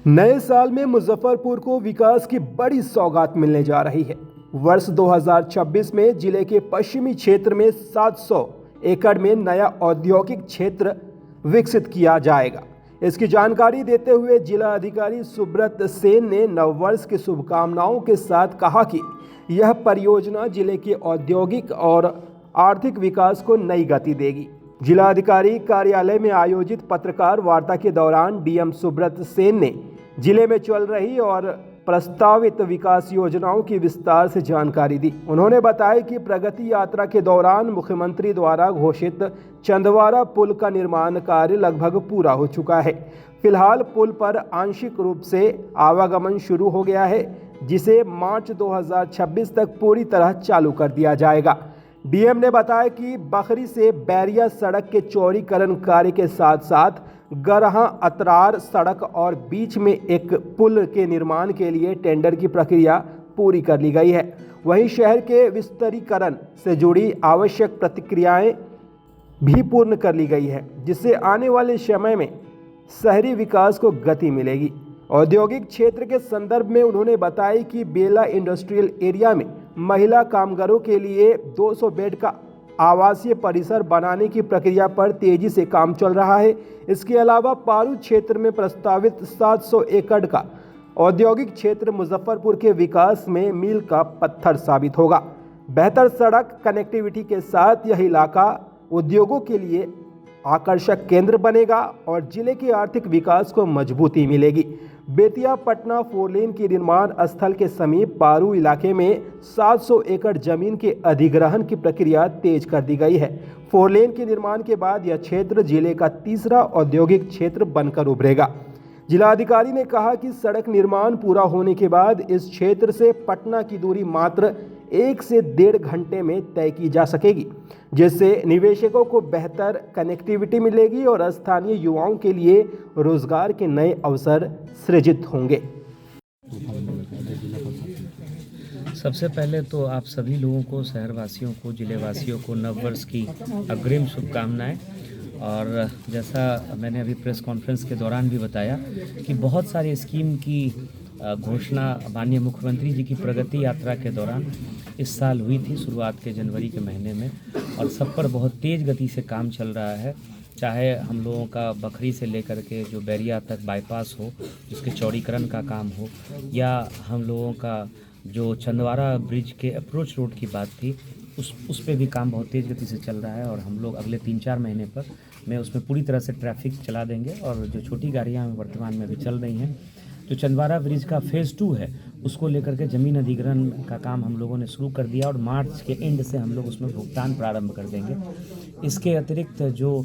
नए साल में मुजफ्फरपुर को विकास की बड़ी सौगात मिलने जा रही है। वर्ष 2026 में जिले के पश्चिमी क्षेत्र में 700 एकड़ में नया औद्योगिक क्षेत्र विकसित किया जाएगा। इसकी जानकारी देते हुए जिला अधिकारी सुब्रत सेन ने नववर्ष की शुभकामनाओं के साथ कहा कि यह परियोजना जिले के औद्योगिक और आर्थिक विकास को नई गति देगी। जिलाधिकारी कार्यालय में आयोजित पत्रकार वार्ता के दौरान डीएम सुब्रत सेन ने जिले में चल रही और प्रस्तावित विकास योजनाओं की विस्तार से जानकारी दी। उन्होंने बताया कि प्रगति यात्रा के दौरान मुख्यमंत्री द्वारा घोषित चंदवारा पुल का निर्माण कार्य लगभग पूरा हो चुका है। फिलहाल पुल पर आंशिक रूप से आवागमन शुरू हो गया है, जिसे मार्च 2026 तक पूरी तरह चालू कर दिया जाएगा। डीएम ने बताया कि बखरी से बैरिया सड़क के चौड़ीकरण कार्य के साथ साथ गरहा अतरार सड़क और बीच में एक पुल के निर्माण के लिए टेंडर की प्रक्रिया पूरी कर ली गई है। वहीं शहर के विस्तारीकरण से जुड़ी आवश्यक प्रक्रियाएं भी पूर्ण कर ली गई है, जिससे आने वाले समय में शहरी विकास को गति मिलेगी। औद्योगिक क्षेत्र के संदर्भ में उन्होंने बताया कि बेला इंडस्ट्रियल एरिया में महिला कामगारों के लिए 200 बेड का आवासीय परिसर बनाने की प्रक्रिया पर तेजी से काम चल रहा है। इसके अलावा पारू क्षेत्र में प्रस्तावित 700 एकड़ का औद्योगिक क्षेत्र मुजफ्फरपुर के विकास में मील का पत्थर साबित होगा। बेहतर सड़क कनेक्टिविटी के साथ यह इलाका उद्योगों के लिए आकर्षक केंद्र बनेगा और जिले के आर्थिक विकास को मजबूती मिलेगी। बेतिया पटना 4 लेन के निर्माण स्थल के समीप पारू इलाके में 700 एकड़ जमीन के अधिग्रहण की प्रक्रिया तेज कर दी गई है। 4 लेन के निर्माण के बाद यह क्षेत्र जिले का तीसरा औद्योगिक क्षेत्र बनकर उभरेगा। जिलाधिकारी ने कहा कि सड़क निर्माण पूरा होने के बाद इस क्षेत्र से पटना की दूरी मात्र 1 से 1.5 घंटे में तय की जा सकेगी, जिससे निवेशकों को बेहतर कनेक्टिविटी मिलेगी और स्थानीय युवाओं के लिए रोजगार के नए अवसर सृजित होंगे। सबसे पहले तो आप सभी लोगों को, शहरवासियों को, जिलेवासियों को नववर्ष की अग्रिम शुभकामनाएं। और जैसा मैंने अभी प्रेस कॉन्फ्रेंस के दौरान भी बताया कि बहुत सारी स्कीम की घोषणा माननीय मुख्यमंत्री जी की प्रगति यात्रा के दौरान इस साल हुई थी, शुरुआत के जनवरी के महीने में, और सब पर बहुत तेज़ गति से काम चल रहा है। चाहे हम लोगों का बखरी से लेकर के जो बैरिया तक बाईपास हो, जिसके चौड़ीकरण का काम हो, या हम लोगों का जो चंदवारा ब्रिज के अप्रोच रोड की बात थी, उस पे भी काम बहुत तेज़ गति से चल रहा है। और हम लोग अगले 3-4 महीने पर में उसमें पूरी तरह से ट्रैफिक चला देंगे। और जो छोटी गाड़ियाँ वर्तमान में अभी चल रही हैं, जो चंदवारा ब्रिज का फेज़ 2 है, उसको लेकर के ज़मीन अधिग्रहण का काम हम लोगों ने शुरू कर दिया और मार्च के एंड से हम लोग उसमें भुगतान प्रारंभ कर देंगे। इसके अतिरिक्त जो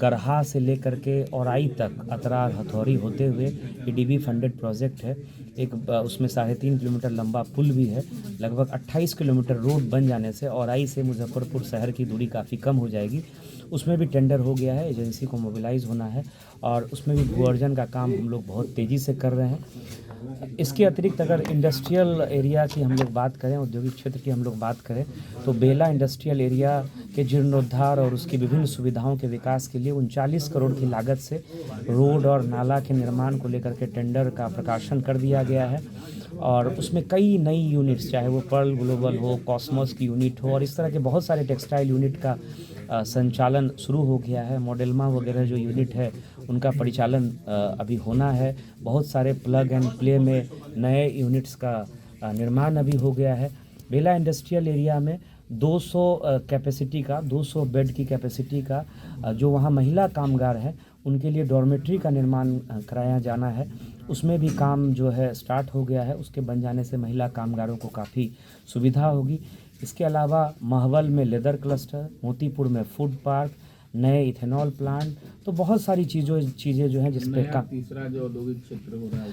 गरहा से लेकर के औराई तक अतरार हथौड़ी होते हुए ईडीबी फंडेड प्रोजेक्ट है। एक उसमें 3.5 किलोमीटर लंबा पुल भी है। लगभग 28 किलोमीटर रोड बन जाने से औराई से मुजफ्फरपुर शहर की दूरी काफ़ी कम हो जाएगी। उसमें भी टेंडर हो गया है, एजेंसी को मोबिलाइज होना है और उसमें भी भू अर्जन का काम हम लोग बहुत तेज़ी से कर रहे हैं। इसके अतिरिक्त अगर इंडस्ट्रियल एरिया की हम लोग बात करें, औद्योगिक क्षेत्र की हम लोग बात करें, तो बेला इंडस्ट्रियल एरिया के जीर्णोद्धार और उसकी विभिन्न सुविधाओं के विकास के लिए 39 करोड़ की लागत से रोड और नाला के निर्माण को लेकर के टेंडर का प्रकाशन कर दिया गया है। और उसमें कई नई यूनिट्स, चाहे वो पर्ल ग्लोबल हो, कॉस्मोस की यूनिट हो, और इस तरह के बहुत सारे टेक्सटाइल यूनिट का संचालन शुरू हो गया है। मॉडलमा वगैरह जो यूनिट है, उनका परिचालन अभी होना है। बहुत सारे प्लग एंड प्ले में नए यूनिट्स का निर्माण अभी हो गया है। बेला इंडस्ट्रियल एरिया में 200 कैपेसिटी का, 200 बेड की कैपेसिटी का जो वहाँ महिला कामगार हैं, उनके लिए डॉर्मेट्री का निर्माण कराया जाना है। उसमें भी काम जो है स्टार्ट हो गया है। उसके बन जाने से महिला कामगारों को काफ़ी सुविधा होगी। इसके अलावा महवल में लेदर क्लस्टर, मोतीपुर में फूड पार्क, नए इथेनॉल प्लांट, तो बहुत सारी चीज़ें जो हैं जिस पे का तीसरा जो औद्योगिक क्षेत्र हो रहा है,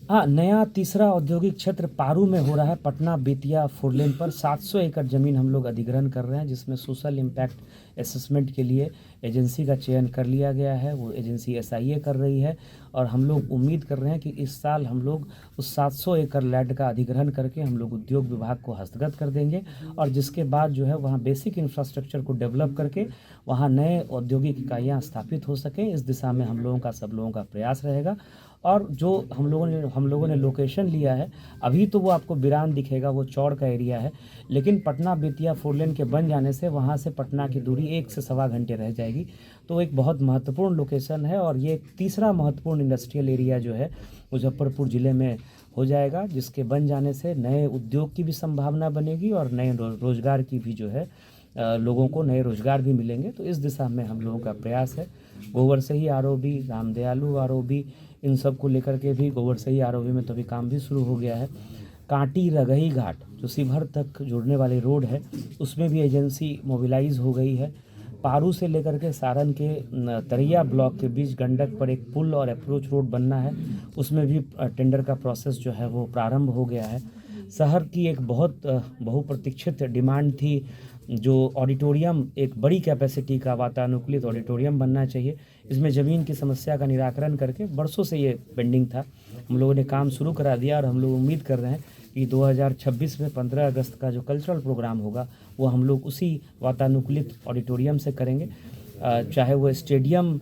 हाँ, नया तीसरा औद्योगिक क्षेत्र पारू में हो रहा है। पटना बेतिया 4 लेन पर 700 एकड़ ज़मीन हम लोग अधिग्रहण कर रहे हैं, जिसमें सोशल इम्पैक्ट असेसमेंट के लिए एजेंसी का चयन कर लिया गया है। वो एजेंसी एसआईए कर रही है और हम लोग उम्मीद कर रहे हैं कि इस साल हम लोग उस 700 एकड़ लैंड का अधिग्रहण करके हम लोग उद्योग विभाग को हस्तगत कर देंगे। और जिसके बाद जो है वहाँ बेसिक इंफ्रास्ट्रक्चर को डेवलप करके वहाँ नए औद्योगिक इकाइयाँ स्थापित हो सकें, इस दिशा में हम लोगों का, सब लोगों का प्रयास रहेगा। और जो हम लोगों ने लोकेशन लिया है, अभी तो वो आपको बिरान दिखेगा, वो चौड़ का एरिया है, लेकिन पटना बेतिया 4 लेन के बन जाने से वहाँ से पटना की दूरी 1 से सवा घंटे रह जाएगी। तो एक बहुत महत्वपूर्ण लोकेशन है और ये तीसरा महत्वपूर्ण इंडस्ट्रियल एरिया जो है मुजफ्फरपुर ज़िले में हो जाएगा, जिसके बन जाने से नए उद्योग की भी संभावना बनेगी और नए रोजगार की भी जो है लोगों को नए रोजगार भी मिलेंगे। तो इस दिशा में हम लोगों का प्रयास है। गोबर से ही आरओबी, रामदयालु आरओबी, इन सब को लेकर के भी गोबर से ही आरओबी में तो अभी काम भी शुरू हो गया है। कांटी रगही घाट जो शिवहर तक जोड़ने वाली रोड है, उसमें भी एजेंसी मोबिलाइज हो गई है। पारू से लेकर के सारण के तरैया ब्लॉक के बीच गंडक पर एक पुल और अप्रोच रोड बनना है, उसमें भी टेंडर का प्रोसेस जो है वो प्रारंभ हो गया है। शहर की एक बहुत बहुप्रतीक्षित डिमांड थी, जो ऑडिटोरियम, एक बड़ी कैपेसिटी का वातानुकूलित ऑडिटोरियम बनना चाहिए। इसमें ज़मीन की समस्या का निराकरण करके बरसों से ये पेंडिंग था, हम लोगों ने काम शुरू करा दिया और हम लोग उम्मीद कर रहे हैं कि 2026 में 15 अगस्त का जो कल्चरल प्रोग्राम होगा वो हम लोग उसी वातानुकूलित ऑडिटोरियम से करेंगे। चाहे वो स्टेडियम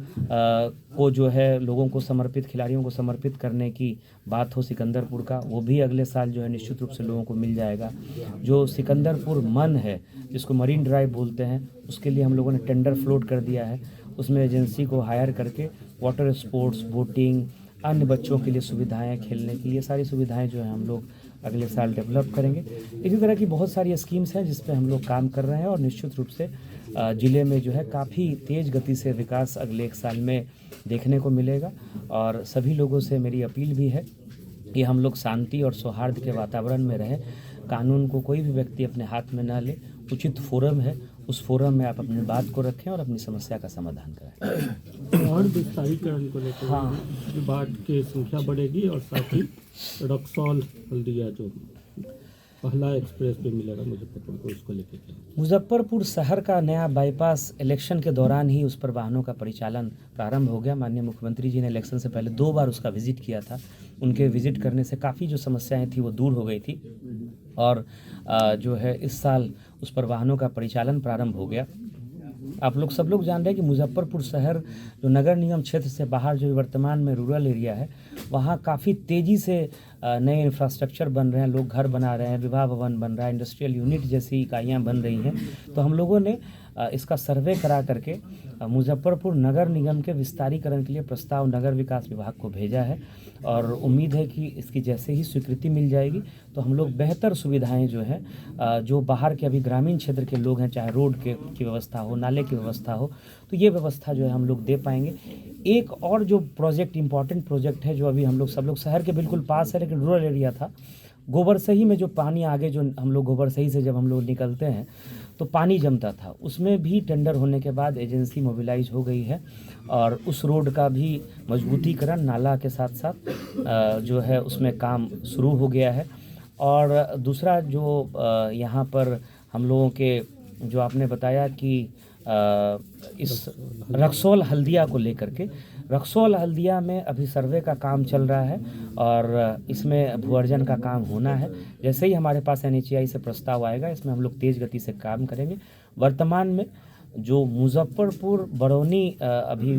को जो है लोगों को समर्पित, खिलाड़ियों को समर्पित करने की बात हो सिकंदरपुर का, वो भी अगले साल जो है निश्चित रूप से लोगों को मिल जाएगा। जो सिकंदरपुर मन है, जिसको मरीन ड्राइव बोलते हैं, उसके लिए हम लोगों ने टेंडर फ्लोट कर दिया है। उसमें एजेंसी को हायर करके वाटर स्पोर्ट्स, बोटिंग, अन्य बच्चों के लिए सुविधाएं, खेलने की, ये सारी सुविधाएं जो है हम लोग अगले साल डेवलप करेंगे। इसी तरह की बहुत सारी स्कीम्स हैं जिस पे हम लोग काम कर रहे हैं और निश्चित रूप से ज़िले में जो है काफ़ी तेज़ गति से विकास अगले 1 साल में देखने को मिलेगा। और सभी लोगों से मेरी अपील भी है कि हम लोग शांति और सौहार्द के वातावरण में रहें। कानून को कोई भी व्यक्ति अपने हाथ में ना ले, उचित फोरम है, उस फोरम में आप अपनी बात को रखें और अपनी समस्या का समाधान करें। और विस्तारीकरण को लेकर विभाग की संख्या बढ़ेगी और साथ ही रक्सौल हल्दिया जो पहला एक्सप्रेस पे मिलेगा मुजफ्फरपुर को, उसको लेकर क्या? मुजफ्फरपुर शहर का नया बाईपास इलेक्शन के दौरान ही उस पर वाहनों का परिचालन प्रारंभ हो गया। माननीय मुख्यमंत्री जी ने इलेक्शन से पहले 2 बार उसका विजिट किया था। उनके विजिट करने से काफ़ी जो समस्याएं थी वो दूर हो गई थी और जो है इस साल उस पर वाहनों का परिचालन प्रारंभ हो गया। आप लोग सब लोग जान रहे हैं कि मुजफ्फरपुर शहर जो नगर निगम क्षेत्र से बाहर जो वर्तमान में रूरल एरिया है, वहाँ काफ़ी तेज़ी से नए इंफ्रास्ट्रक्चर बन रहे हैं, लोग घर बना रहे हैं, विवाह भवन बन रहा है, इंडस्ट्रियल यूनिट जैसी इकाइयाँ बन रही हैं। तो हम लोगों ने इसका सर्वे करा करके मुजफ्फरपुर नगर निगम के विस्तारीकरण के लिए प्रस्ताव नगर विकास विभाग को भेजा है और उम्मीद है कि इसकी जैसे ही स्वीकृति मिल जाएगी तो हम लोग बेहतर सुविधाएं जो है, जो बाहर के अभी ग्रामीण क्षेत्र के लोग हैं, चाहे रोड की व्यवस्था हो, नाले की व्यवस्था हो, तो ये व्यवस्था जो है हम लोग दे पाएंगे। एक और जो प्रोजेक्ट, इम्पॉर्टेंट प्रोजेक्ट है, जो अभी हम लोग सब लोग शहर के बिल्कुल पास है लेकिन रूरल एरिया था, गोबरसही में जो पानी आगे जो हम लोग गोबरसही से जब हम लोग निकलते हैं तो पानी जमता था, उसमें भी टेंडर होने के बाद एजेंसी मोबिलाइज हो गई है और उस रोड का भी मजबूतीकरण नाला के साथ साथ जो है उसमें काम शुरू हो गया है। और दूसरा जो यहाँ पर हम लोगों के जो आपने बताया कि इस रक्सौल हल्दिया को लेकर के, रक्सौल हल्दिया में अभी सर्वे का काम चल रहा है और इसमें भूअर्जन का काम होना है। जैसे ही हमारे पास NHAI से प्रस्ताव आएगा, इसमें हम लोग तेज़ गति से काम करेंगे। वर्तमान में जो मुजफ्फरपुर बरौनी अभी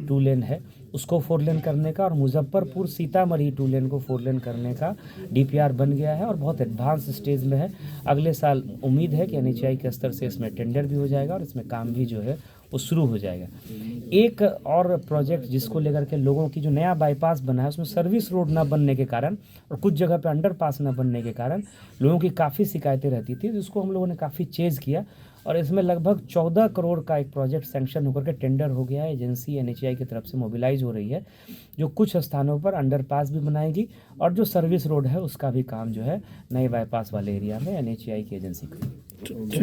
2 लेन है, उसको 4 लेन करने का और मुजफ्फरपुर सीतामढ़ी 2 लेन को 4 लेन करने का DPR बन गया है और बहुत एडवांस स्टेज में है। अगले साल उम्मीद है कि NHAI के स्तर से इसमें टेंडर भी हो जाएगा और इसमें काम भी जो है वो शुरू हो जाएगा। एक और प्रोजेक्ट जिसको लेकर के लोगों की, जो नया बाईपास बना है, उसमें सर्विस रोड ना बनने के कारण और कुछ जगह पे अंडरपास ना बनने के कारण लोगों की काफ़ी शिकायतें रहती थी, जिसको हम लोगों ने काफ़ी चेज़ किया और इसमें लगभग 14 करोड़ का एक प्रोजेक्ट सैंक्शन होकर के टेंडर हो गया है। एजेंसी NHAI की तरफ से मोबिलाइज हो रही है, जो कुछ स्थानों पर अंडरपास भी बनाएगी और जो सर्विस रोड है उसका भी काम जो है नए बाईपास वाले एरिया में NHAI की एजेंसी करेगी।